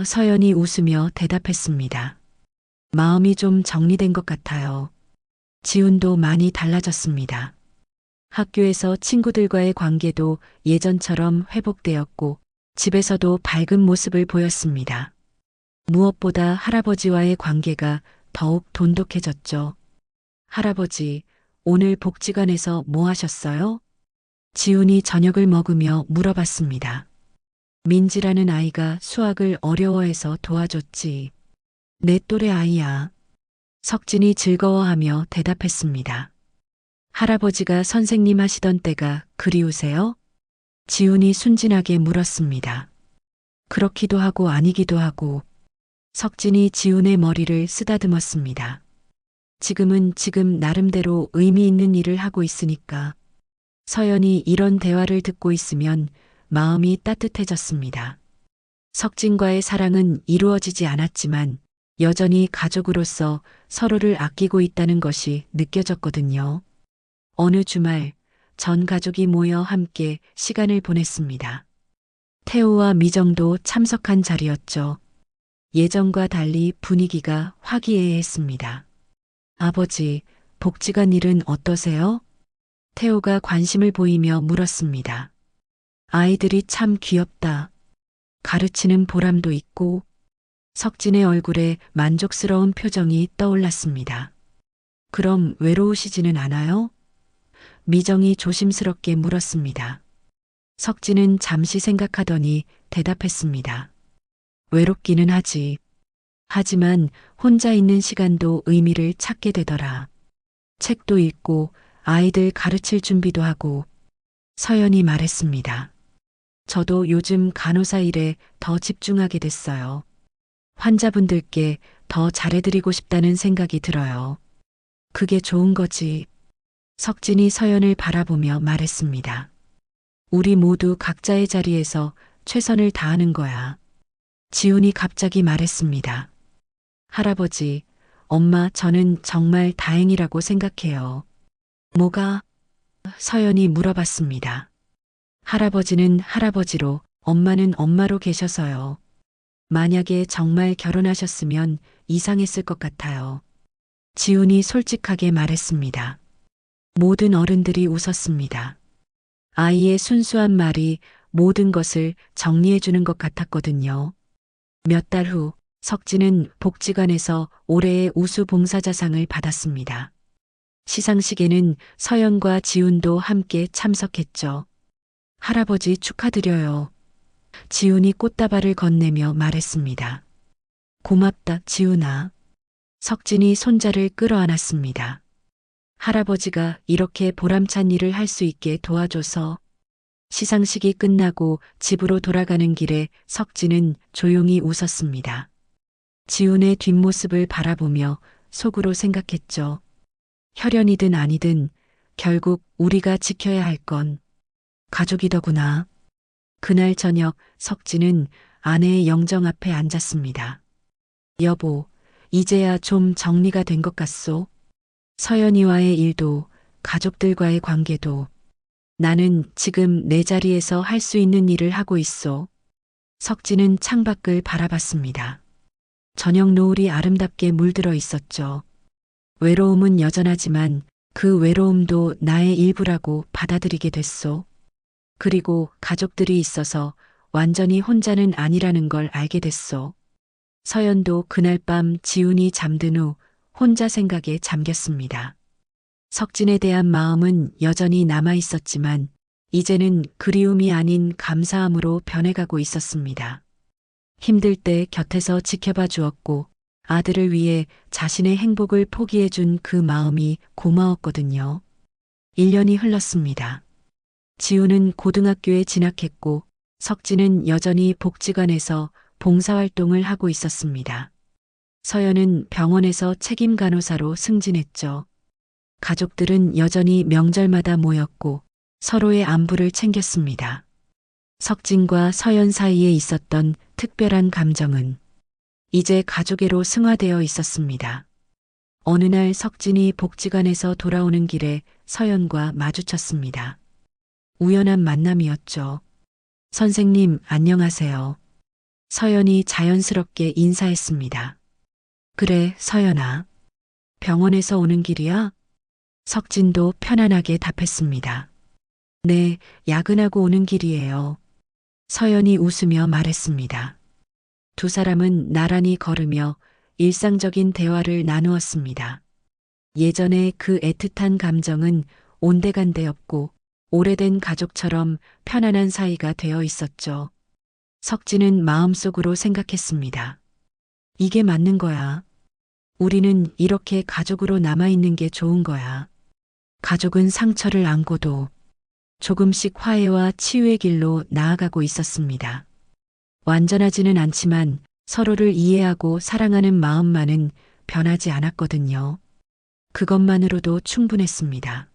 서연이 웃으며 대답했습니다. 마음이 좀 정리된 것 같아요. 지훈도 많이 달라졌습니다. 학교에서 친구들과의 관계도 예전처럼 회복되었고, 집에서도 밝은 모습을 보였습니다. 무엇보다 할아버지와의 관계가 더욱 돈독해졌죠. 할아버지, 오늘 복지관에서 뭐 하셨어요? 지훈이 저녁을 먹으며 물어봤습니다. 민지라는 아이가 수학을 어려워해서 도와줬지. 내 또래 아이야. 석진이 즐거워하며 대답했습니다. 할아버지가 선생님 하시던 때가 그리우세요? 지훈이 순진하게 물었습니다. 그렇기도 하고 아니기도 하고. 석진이 지훈의 머리를 쓰다듬었습니다. 지금은 지금 나름대로 의미 있는 일을 하고 있으니까. 서연이 이런 대화를 듣고 있으면 마음이 따뜻해졌습니다. 석진과의 사랑은 이루어지지 않았지만 여전히 가족으로서 서로를 아끼고 있다는 것이 느껴졌거든요. 어느 주말 전 가족이 모여 함께 시간을 보냈습니다. 태호와 미정도 참석한 자리였죠. 예전과 달리 분위기가 화기애애했습니다. 아버지, 복지관 일은 어떠세요? 태호가 관심을 보이며 물었습니다. 아이들이 참 귀엽다. 가르치는 보람도 있고. 석진의 얼굴에 만족스러운 표정이 떠올랐습니다. 그럼 외로우시지는 않아요? 미정이 조심스럽게 물었습니다. 석진은 잠시 생각하더니 대답했습니다. 외롭기는 하지. 하지만 혼자 있는 시간도 의미를 찾게 되더라. 책도 읽고 아이들 가르칠 준비도 하고. 서연이 말했습니다. 저도 요즘 간호사 일에 더 집중하게 됐어요. 환자분들께 더 잘해드리고 싶다는 생각이 들어요. 그게 좋은 거지. 석진이 서연을 바라보며 말했습니다. 우리 모두 각자의 자리에서 최선을 다하는 거야. 지훈이 갑자기 말했습니다. 할아버지, 엄마, 저는 정말 다행이라고 생각해요. 뭐가? 서연이 물어봤습니다. 할아버지는 할아버지로, 엄마는 엄마로 계셔서요. 만약에 정말 결혼하셨으면 이상했을 것 같아요. 지훈이 솔직하게 말했습니다. 모든 어른들이 웃었습니다. 아이의 순수한 말이 모든 것을 정리해주는 것 같았거든요. 몇 달 후 석진은 복지관에서 올해의 우수 봉사자상을 받았습니다. 시상식에는 서연과 지훈도 함께 참석했죠. 할아버지 축하드려요. 지훈이 꽃다발을 건네며 말했습니다. 고맙다, 지훈아. 석진이 손자를 끌어안았습니다. 할아버지가 이렇게 보람찬 일을 할 수 있게 도와줘서. 시상식이 끝나고 집으로 돌아가는 길에 석진은 조용히 웃었습니다. 지훈의 뒷모습을 바라보며 속으로 생각했죠. 혈연이든 아니든 결국 우리가 지켜야 할 건 가족이더구나. 그날 저녁 석진은 아내의 영정 앞에 앉았습니다. 여보, 이제야 좀 정리가 된 것 같소? 서연이와의 일도 가족들과의 관계도 나는 지금 내 자리에서 할 수 있는 일을 하고 있어. 석진은 창밖을 바라봤습니다. 저녁 노을이 아름답게 물들어 있었죠. 외로움은 여전하지만 그 외로움도 나의 일부라고 받아들이게 됐소. 그리고 가족들이 있어서 완전히 혼자는 아니라는 걸 알게 됐소. 서연도 그날 밤 지훈이 잠든 후 혼자 생각에 잠겼습니다. 석진에 대한 마음은 여전히 남아 있었지만 이제는 그리움이 아닌 감사함으로 변해가고 있었습니다. 힘들 때 곁에서 지켜봐 주었고 아들을 위해 자신의 행복을 포기해준 그 마음이 고마웠거든요. 1년이 흘렀습니다. 지훈은 고등학교에 진학했고 석진은 여전히 복지관에서 봉사활동을 하고 있었습니다. 서연은 병원에서 책임 간호사로 승진했죠. 가족들은 여전히 명절마다 모였고 서로의 안부를 챙겼습니다. 석진과 서연 사이에 있었던 특별한 감정은 이제 가족애로 승화되어 있었습니다. 어느 날 석진이 복지관에서 돌아오는 길에 서연과 마주쳤습니다. 우연한 만남이었죠. 선생님, 안녕하세요. 서연이 자연스럽게 인사했습니다. 그래, 서연아. 병원에서 오는 길이야? 석진도 편안하게 답했습니다. 네, 야근하고 오는 길이에요. 서연이 웃으며 말했습니다. 두 사람은 나란히 걸으며 일상적인 대화를 나누었습니다. 예전에 그 애틋한 감정은 온데간데 없고 오래된 가족처럼 편안한 사이가 되어 있었죠. 석진은 마음속으로 생각했습니다. 이게 맞는 거야. 우리는 이렇게 가족으로 남아있는 게 좋은 거야. 가족은 상처를 안고도 조금씩 화해와 치유의 길로 나아가고 있었습니다. 완전하지는 않지만 서로를 이해하고 사랑하는 마음만은 변하지 않았거든요. 그것만으로도 충분했습니다.